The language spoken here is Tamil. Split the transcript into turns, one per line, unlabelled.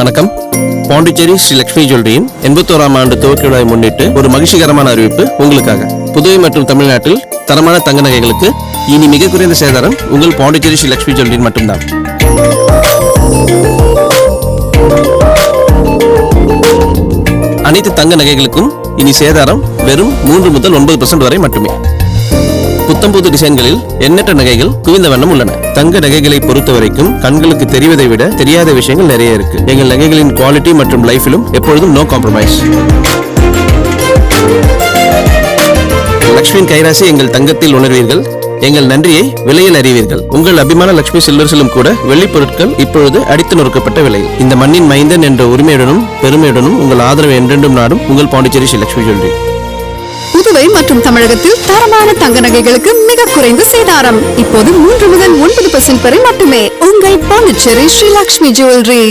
வணக்கம். பாண்டிச்சேரி ஸ்ரீ லட்சுமி ஜுவல்லரியின் 81ஆம் ஆண்டு துவக்க விழாவை முன்னிட்டு ஒரு மகிழ்ச்சிகரமான அறிவிப்பு உங்களுக்காக. புதுவை மற்றும் தமிழ்நாட்டில் தரமான தங்க நகைகளுக்கு இனி மிக குறைந்த சேதாரம் உங்கள் பாண்டிச்சேரி ஸ்ரீ லட்சுமி ஜுவல்லரியின் மட்டும்தான். அனைத்து தங்க நகைகளுக்கும் இனி சேதாரம் வெறும் 3 முதல் 9% வரை மட்டுமே. புத்தம்புது டிசைன்களில் எண்ணற்ற நகைகள் குவிந்த வண்ணம் உள்ளன. தங்க நகைகளை பொறுத்த வரைக்கும் கண்களுக்கு தெரிவதை விட தெரியாத விஷயங்கள் நிறைய இருக்கு. எங்கள் நகைகளின் குவாலிட்டி மற்றும் லைஃபிலும் எப்பொழுதும் நோ காம்ப்ரமைஸ். லட்சுமியின் கைராசி எங்கள் தங்கத்தில் உணர்வீர்கள். எங்கள் நன்றியை விலையில் அறிவீர்கள். உங்கள் அபிமான லட்சுமி சில்வர்ஸிலும் கூட வெள்ளி பொருட்கள் இப்பொழுது அடித்து நொறுக்கப்பட்ட விலையில். இந்த மண்ணின் மைந்தன் என்ற உரிமையுடனும் பெருமையுடனும் உங்கள் ஆதரவு என்றென்றும் நாடும் உங்கள் பாண்டிச்சேரி ஸ்ரீ லட்சுமி ஜுவல்லரி.
புதுவை மற்றும் தமிழகத்தில் தரமான தங்க நகைகளுக்கு மிக குறைந்த சேதாரம். இப்போது 3 முதல் 9% வரை மட்டுமே. உங்கள் பாண்டிச்சேரி ஸ்ரீ லட்சுமி ஜுவல்லரி.